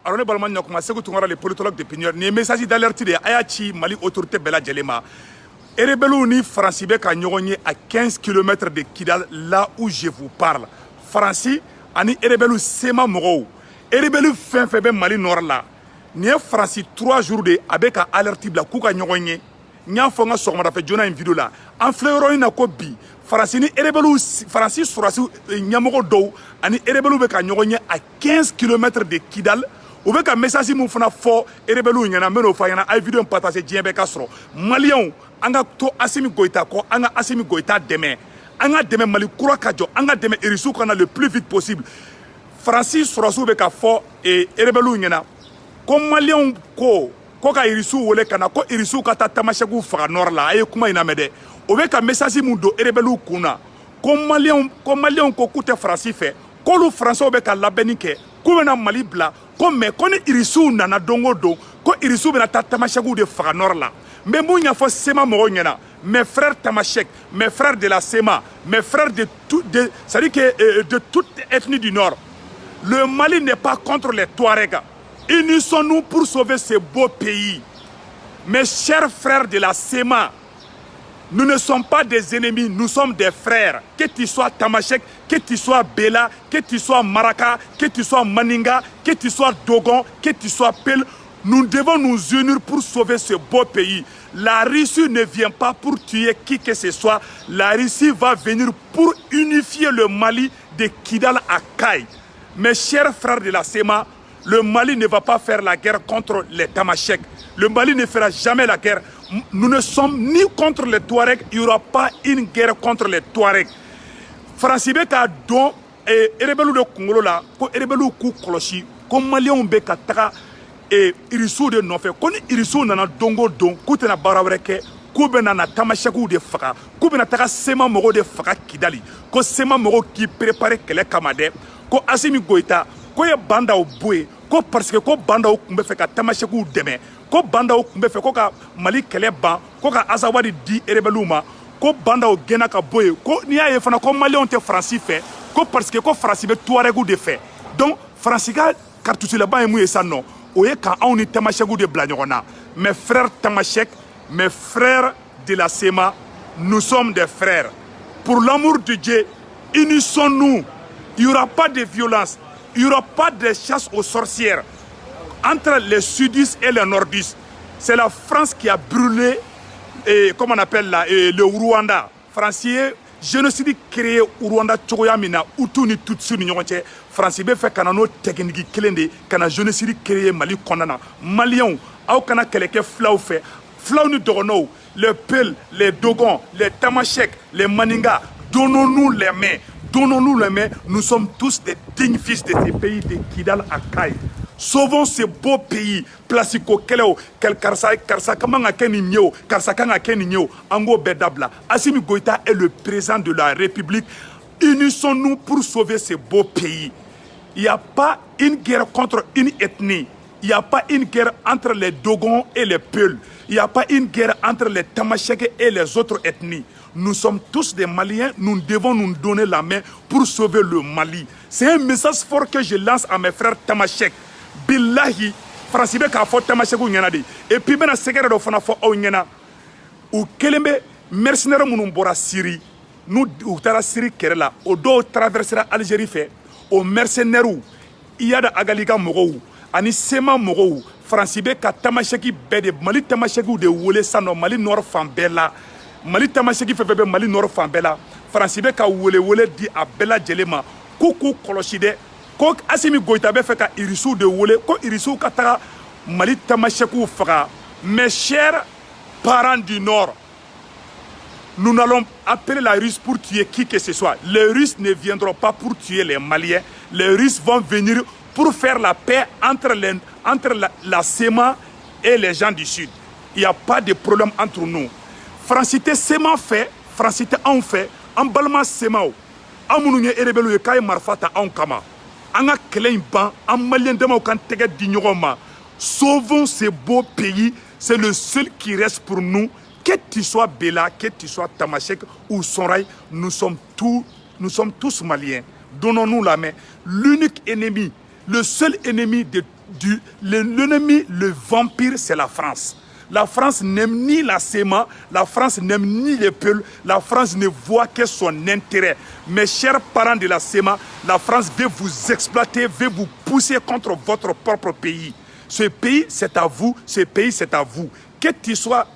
alors ne balama nyakuma segu tungara les politologues d'opinion ni message d'alerte de ayachi Mali autorité bela djelema erebelu ni France be ka nyogonye à 15 km de Kidal là où je vous parle France ani erebelu sema mogo erebelu fin be Mali nord là ni France 3 jours de avec alerte bla ku ka nyogonye nya fonga sokma fe jona une vidéo là en fleuro ina ko bi France ni erebelu France surasi nyamogo do ani erebelu be ka nyogonye à 15 km de Kidal ou bien que message mon fana fort et rebelu nyana meno fa yana ay vidéo partager dien be ka soro malien anga to Assimi Goïta ko anga Assimi Goïta demain anga demain Mali kura kajo anga demain irisu kana le plus vite possible Francis sorosu be ka fort et rebelu nyana ko malien ko ka irisu wole kana ko irisu ka tamashagu fa nord la ay kuma ina mede ou bien que message mon do rebelu kuna ko malien ko kute Francis fait ko lu français be ka labenike ko na Mali bla ko mais ko ni irisu nana dongo do ko irisu bena tamashagu de fa nord la mais mon ya fo sema mo nyana mes frères tamashek mes frères de la sema mes frères de tout de ça dit que de toute ethnie du nord le Mali n'est pas contre les Touaregs unissons-nous pour sauver ce beau pays mes chers frères de la sema nous ne sommes pas des ennemis, nous sommes des frères. Que tu sois Tamashek, que tu sois Bela, que tu sois Maraka, que tu sois Maninga, que tu sois Dogon, que tu sois Pel, nous devons nous unir pour sauver ce beau pays. La Russie ne vient pas pour tuer qui que ce soit. La Russie va venir pour unifier le Mali de Kidal à Kay. Mes chers frères de la SEMA, le Mali ne va pas faire la guerre contre les Tamashek. Le Mali ne fera jamais la guerre. Nous ne sommes ni contre les Touaregs, il n'y aura pas une guerre contre les Touaregs. Francibe ka don erebelu de Congolo la, ko erebelu ku kolosi, ko Malien be ka taga irisu de nofe, ko ni irisu nana dongo don, ku tena barawreke, ku be nana Tamasheku de faga, ku be na taga sema mogo de faga Kidali, ko sema mogo ki prépare kele kamade, ko Assimi Goïta, ko ye banda o boye, ko parce que ko banda o kumbe fe ka Tamasheku deme. Ko banda o kumbe fe ko ka Mali kele ban ko ka azawadi di erebelu ma ko banda o gena ka boye ko ni ya ye fana ko Malien te Franci fait ko parce que ko Franci be Touaregu de fait donc Franci ka cartouche la ban e mouye ça non o ye ka on ni Tamashegu de bla nyona mes frères Tamashek mes frères de la SEMA nous sommes des frères pour l'amour de Dieu unissons-nous il n'y aura pas de violence il n'y aura pas de chasse aux sorcières entre les sudistes et les nordistes, c'est la France qui a brûlé, comment on appelle là, le Rwanda. Français, génocide créé au Rwanda, Tchogoyamina, Hutu ni Tutsi ni Nyonche. Français be fait kanano technique kelende, kana génocide créé Mali kondana. Maliens, au kana keleke flau fait, flau ni dorono, les Peuls, les Dogons, les Tamashek, les Maninga, donnons-nous les mains. Donnons-nous les mains, nous sommes tous des dignes fils de ces pays de Kidal à Kay. Sauvons ce beau pays. Plasiko keleo, kel karsa kamanga keni nyeo, karsa kanga keni nyeo, ango bedabla. Assimi Goïta est le président de la République. Unissons-nous pour sauver ce beau pays. Il n'y a pas une guerre contre une ethnie. Il n'y a pas une guerre entre les Dogons et les Peuls. Il n'y a pas une guerre entre les Tamashek et les autres ethnies. Nous sommes tous des Maliens, nous devons nous donner la main pour sauver le Mali. C'est un message fort que je lance à mes frères Tamashek. Billahi, Francibe ka fo Tamasheku nyana de. Et puis bena sekere do fana fo aw nyana. U kelembe mercenaires munun bora Syrie. Nous u tara Syrie kerela. O do traversera Algérie fait. O mercenaires il y a da agaliga mogo ani sema mogo. Francibe ka Tamasheki bede Mali Tamasheku de wole sano Mali nord fambela. Mali Tamasheki febe Mali nord fambela. Francibe ka wole di a bela jelema. Kuku koloside. Ko Assimi Goïta be fait ka irisu de wole ko irisu ka taga Mali Tamasheku faga. Mes chers parents du Nord, nous n'allons appeler la Russie pour tuer qui que ce soit. Les Russes ne viendront pas pour tuer les Maliens. Les Russes vont venir pour faire la paix entre la SEMA et les gens du Sud. Il n'y a pas de problème entre nous. Francité SEMA fait, Francité en fait, en balma SEMA. Amununye erebelu kay marfata en kama. Anga kelen ban, en malien dema kan tege di nyogoma. Sauvons ce beau pays, c'est le seul qui reste pour nous. Que tu sois Bela, que tu sois Tamashek ou Sonrai, nous sommes tous Maliens. Donnons-nous la main. L'unique ennemi Le seul ennemi l'ennemi, le vampire, c'est la France. La France n'aime ni la SEMA, la France n'aime ni les peuples, la France ne voit que son intérêt. Mes chers parents de la SEMA, la France veut vous exploiter, veut vous pousser contre votre propre pays. Ce pays, c'est à vous, ce pays, c'est à vous. Que tu sois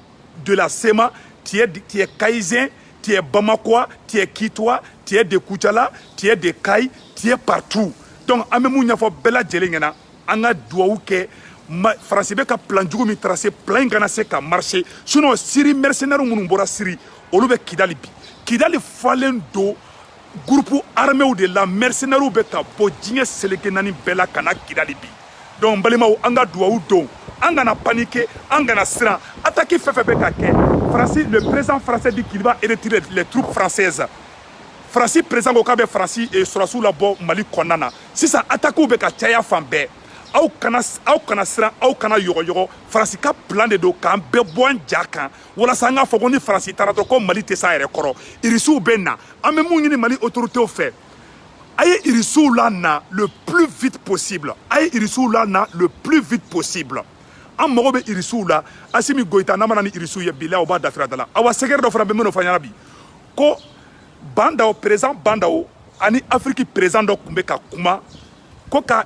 de la SEMA, tu es Kaïsien, tu es Bamakois, tu es Kitois, tu es de Koutchala, tu es de Kaï, tu es partout. Donc, amemou nyafo bela djelengena, anga douaou ke France ka plan djugo mi tracé plan gana se ka marché. Sinon, Syrie mercenaire mounou bora Syrie, olube Kidali bi. Kidali falen do groupe armé ou de la mercenaire ou beka po djinge seleke nani bela kana Kidali bi. Donc, balima ou anga douaou do. Angana paniqué, angana sran, attaqué Fefebeka ke. Le président français dit qu'il va retirer les troupes françaises. Francis président Okabe Francis et Sorassou Labo Mali Konana. Si ça attaque ou beka tchaya fambe, au kana sran, au kana yoro, Francis ka plan de do kan be boan jakan. Wala sanga fogoni Francis tarato ko Mali tesa ere koro. Irisu benna, ame mungini Mali autorité au fait. Aye irisu lana le plus vite possible. Aye irisu lana le plus vite possible. An mago be irisu la Assimi Goïta namana ni irisu ye bila o ba dafira dala awa seger do fana be meno fanyana bi ko bandao président bandao ani Afrique président do kumbe ka kuma ko ka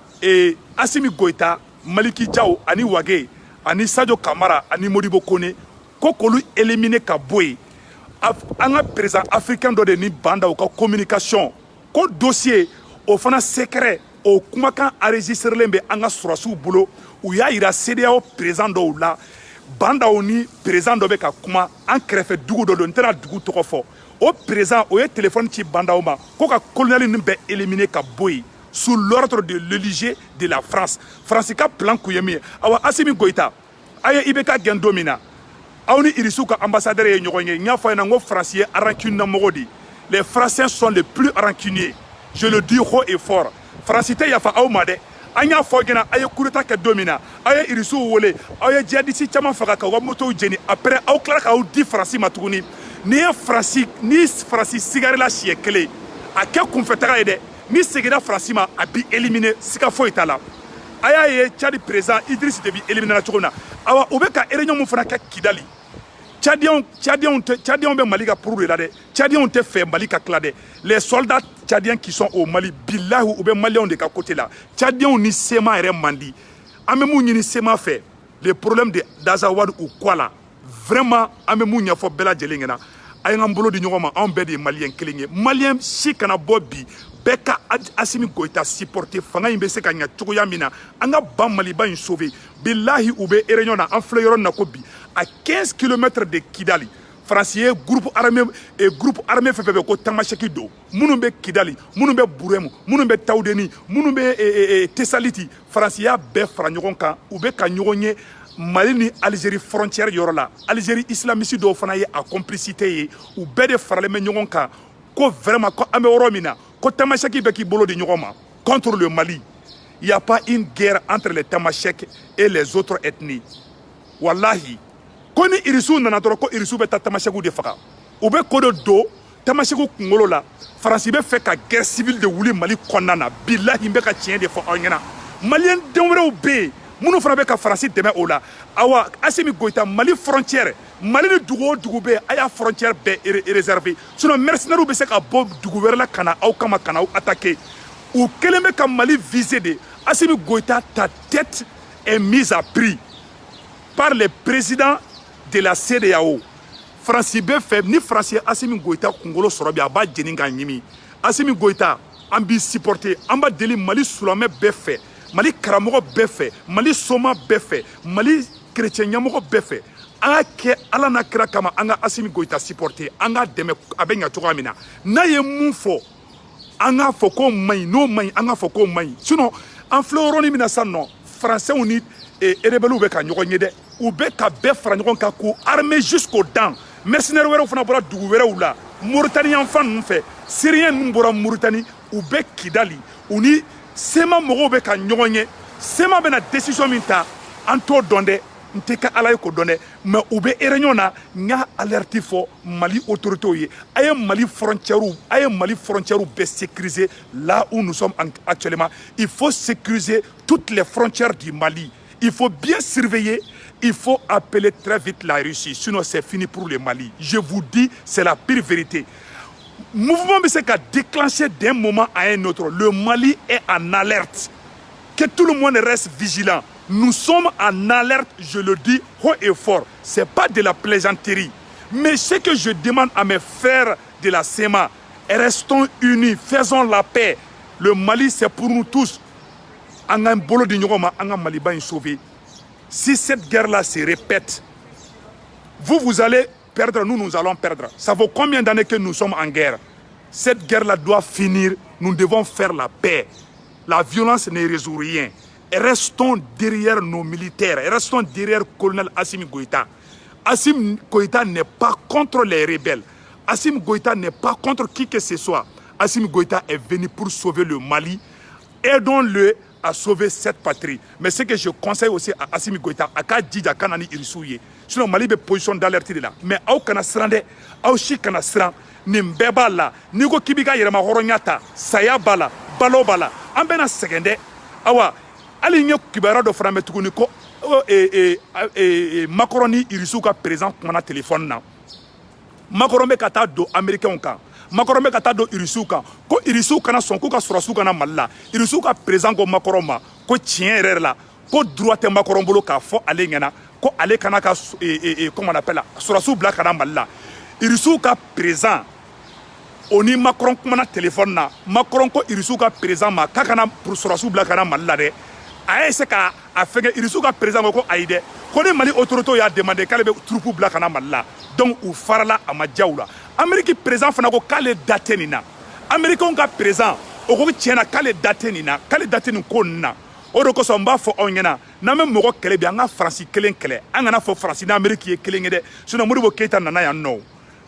Assimi Goïta Maliki Diao ani Wage ani Sadio Kamara ani Modibo Kone ko kolu éliminer ka boy anga président africain do de ni bandao ka communication ko dossier o fana secret o kuma kan enregistrer lembe anga Sorassou bolo ou ya ira CEDEAO président do la banda oni président do be ka kuma en krefe dugu do ntena dugu toko fo o président o ye téléphone ci banda o ma ko ka colonel ni be éliminer ka boy sous l'ordre de l'élige de la France. France ka plan kuyemi awa Assimi Goïta aye ibeka gendomina awni irisu ka ambassadeur ye nyogonye nya fa na ngo français rancune na mogodi. Les Français sont les plus rancuniers, je le dis haut et fort. Francité ya fa awmade anya fogena aye kurita ke domina aye irisu wole aye jadisi chama faga ka wa moto jeni après aw klara ka di Francis matuguni ni Francis sigare la siècle a ke kunfetara ede ni segeda Francis ma abi éliminer sika fo itala aye Tchad président Idriss Déby éliminer la chokona awa obeka erenyo mu fana ka Kidali Tchadiens be Mali ka pour la de Tchadiens te fait Mali ka klade les soldats tchadiens qui sont au Mali billahi ou be maliens de ka côté là Tchadiens ni sema ere mandi amemu ni sema fait les problèmes de d'Azawad ou quoi là vraiment amemu nya fo bela jelengena ay ngambolo di nyoma on be de maliens kelinge malien si kana bobi beka Assimi Goïta supporter fanga imbe se kanya tuko yamina anga ba Mali ba sauver billahi ou be erenyo na en fleuron na kobi à 15 km de Kidali. Français groupe armé fait ko Tamasheki do. Munumbe Kidali, munumbe Buremu, munumbe Taoudeni, munumbe Tessaliti. Français be franyogon kan ou be kanyogonye Mali ni Algérie frontière yorola. Algérie islamiste do fana ye a complicité ou be de faraleme nyogon kan ko vraiment ko ame oromina ko Tamasheki be ki bolo de nyogoma contre le Mali. Il n'y a pas une guerre entre les Tamashek et les autres ethnies. Wallahi koni irisu nana doro ko irisu be Tamashegu de faka ou be kodo do Tamashegu kungolo la France be fait ka guerre civile de wuli Mali konana billahi be ka tien de fo onyana malien demrew be munu fana be ka France deme o la awa Assimi Goïta Mali frontière Mali de dugu be aya frontière be réservé sinon mercenaires be se ka bo dugu wera la kana au kama kana ou attaquer ou keleme ka Mali visé de Assimi Goïta ta tête est mise à prix par les présidents de la CEDEAO. Francis be fait ni Français Assimi Goïta kungolo sorobi aba jeninga nyimi. Assimi Goïta ambi supporter amba deli Mali sulame be fait, Mali karamogo be fait, Mali soma be fait, Mali chrétien nyamogo be fait. Anga ke ala na kira kama anga Assimi Goïta supporter anga deme abenya toga mina. Na ye mun fo anga foko mai no mai anga foko mai. Sinon en floroni mina sanno français uni et rebelle be ka nyogonye de ou be ka be fra nyogon ka ko armée jusqu'aux dents mercenaires wéro fana bora dugu wéro la Mauritanie enfant nous fait syrien nous bora Mauritanie ou be Kidali ou ni sema mogo be ka nyogonye sema be na décision minta anto donde nte ka ala ko donné mais u be réunion na nga alerte fo Mali autorité yi ay Mali frontières be sécuriser là où nous sommes actuellement. Il faut sécuriser toutes les frontières du Mali. Il faut bien surveiller. Il faut appeler très vite la Russie, sinon c'est fini pour le Mali. Je vous dis, c'est la pire vérité. Mouvement mais c'est qu'à déclencher d'un moment à un autre. Le Mali est en alerte. Que tout le monde reste vigilant. Nous sommes en alerte, je le dis haut et fort. Ce n'est pas de la plaisanterie. Mais ce que je demande à mes frères de la SEMA, restons unis, faisons la paix. Le Mali, c'est pour nous tous. On a un bolo de Nyogoma, on a Mali sauvé. Si cette guerre-là se répète, vous allez perdre, nous allons perdre. Ça vaut combien d'années que nous sommes en guerre? Cette guerre-là doit finir. Nous devons faire la paix. La violence ne résout rien. Restons derrière nos militaires. Restons derrière le colonel Assimi Goïta. Assimi Goïta n'est pas contre les rebelles. Assimi Goïta n'est pas contre qui que ce soit. Assimi Goïta est venu pour sauver le Mali. Aidons-le à sauver cette patrie. Mais ce que je conseille aussi à Assimi Goïta, à Kadjidja Kanani Irisouye, sinon Mali est position d'alerte là. Mais au Kanasrande, au Chikanasran, Nimbeba là, Nigo Kibika Yerama Horonyata, Sayabala, Balobala, Ambena Segende, Awa, Aligno Kibara de Frametukuniko, Macaroni Irisuka présent pour mon téléphone là. Macaroni Kata do Américain ka. Makorome kata do irisuka ko irisuka na sonko ka surasuka na malla irisuka présent ko makoroma ko tien la ko droite makorombolo ka fo ale ngana ko ale kana ka comment on appelle surasu bla kana malla irisuka présent oni Macron kuma téléphone na Macron ko irisuka présent ma kakana pour surasu bla kana malla de aye se ka afege irisuka présent ko aide ko ne Mali autorité ya demandé kale be troupe bla kana malla donc ou farla amadjaoula Amérique présent fana ko kale date nina Américain ka présent o ko tiena kale date nina kale date ni ko na o do ko so mba fo onyena na me mo ko kele bi anga France kelen kele anga na fo France na Amérique ye kelen de sinon Modibo Keita nana ya no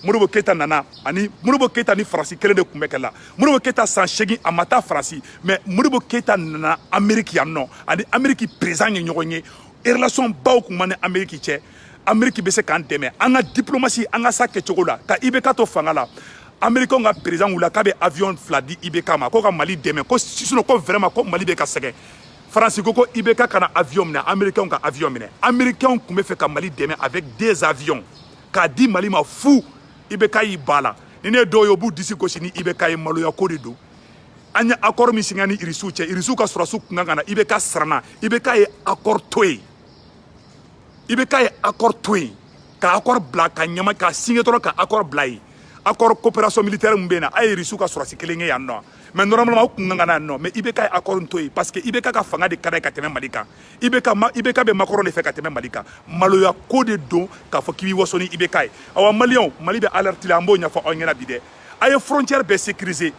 Modibo Keita nana ani Modibo Keita ni France kelen de kumbekela Modibo Keita sans chegi amata France mais Modibo Keita nana Amérique ya no ani Amérique présent ni nyonye relation ba ko mane Amérique che Amérique be se kan deme anga diplomatie anga sa ke chokola ka ibeka to fangala Américain nga président ou la kabe avion fladi ibeka ma ko ka Mali deme ko sino ko vraiment ko Mali be ka sege France ko ibeka kana avion na Américain ka avion mine Américain ko me fait ka Mali deme avec des avions ka di Mali ma fou ibeka yi bala ne do yo bu disi ko sini ibeka yi malo ya ko de do anya accord mi singani irisu che irisu ka surasu ngana ibeka sarana ibeka yi accord toy Ibeka est accord twin, ka accord black, ka nyama ka signé ka accord blay, accord coopération militaire mbena, ay risu ka surasi kelenge ya no. Mais normalement ngana no, mais Ibeka est accord twin parce que Ibeka ka fanga de kada ka teme malika. Ibeka be makoro le fait ka teme malika. Maloya code don ka fo kibi wosoni Ibeka. Awa Malion, Mali be alerte la mbo nya fo onyena bide. Ay frontière be sécurisée.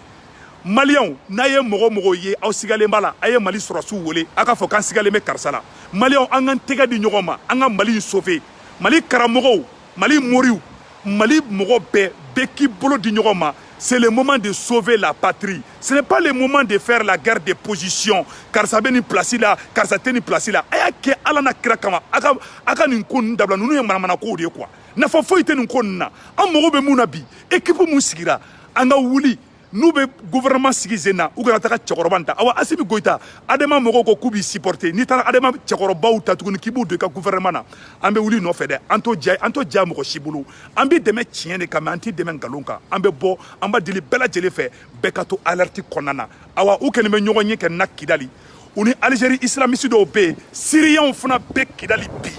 Malion naye mogo ye aw sigale mbala aye Mali surasu wole aka fo kan sigale me karsala Malion angan tega di nyogoma anga Mali sauver Mali karamogo Mali moriu Mali mogo be ki bolo di nyogoma c'est le moment de sauver la patrie ce n'est pas le moment de faire la guerre de position car ça beni place là car ça teni place là aya ke ala na kira kama aka nin kon dabla nunu ye mana ko de quoi na fo fo ite nin kon na am mogo be munabi équipe mu sigira anga wuli nous be gouvernement sigizena ou kana taka tchorobanta awa Assimi Goïta adema mogo ko kubi supporter ni tara adema tchoroba ou tatuguni kibu de ka gouvernement na ambe wuli no fede anto dia mogo shibulu ambe deme tiene kama anti deme ngalonka ambe bo amba dili bela jele fe bekato alerte konana awa ou kene me nyonye ke na Kidali uni Algérie islamiste do be Syriens funa be Kidali bi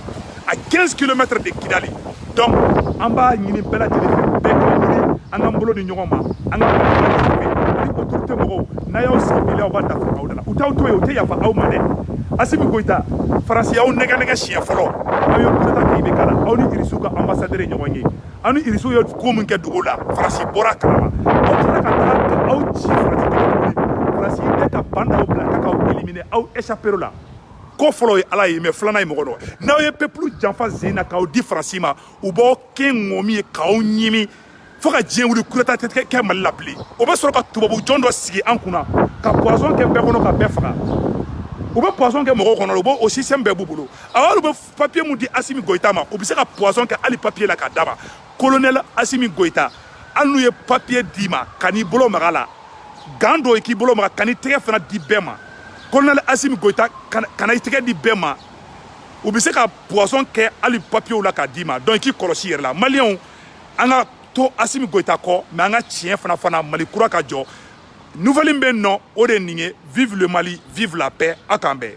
à 15 km de Kidali donc amba nyini bela jele fe be anga mbolo ni nyongoma anga autorité mogo na yaw sibile wa da fa awdala utaw to yo te ya fa awmane Assimi Goïta France yaw nega chien folo ayo kutata ke ibekala awni irisuka ambassadeur nyonye anu irisu yo ko mun ke dugola France bora kama aw ci France te ka banda o blanca ka éliminer aw échapper là ko folo ala yi me flana yi mogo no na ye peuple janfa zina ka o di France ma u bo ken ngomi ka o nyimi faut que Dieu vous le courte tête que mal l'appelé. On va sur le tubabu John doit sigi en kuna. Ka poison que be kono ka be faka. u bɛ poisson kɛ mɔgɔw kɔnɔ u b'o système bɛɛ b'u bolo awɔ u bɛ papier mun di Assimi Goïta ma u bɛ se ka poisson kɛ hali papier la k'a d'a ma colonel Assimi Goïta hali n'u ye papier d'i ma ka n'i bolo maga la gan dɔ i k'i bolo maga ka n'i tɛgɛ fana di bɛɛ ma colonel Assimi Goïta kana i tɛgɛ di bɛɛ ma u bɛ se ka poisson kɛ hali papier la k'a d'i ma donc i k'i kɔlɔsi i yɛrɛ la maliyɛnw an ka to Assimi Goïta kɔ mais an ka tiɲɛ fana Mali kura ka jɔ nouvelle bɛ yen nɔ o de ye nin ye vive le Mali vive la paix a k'an bɛn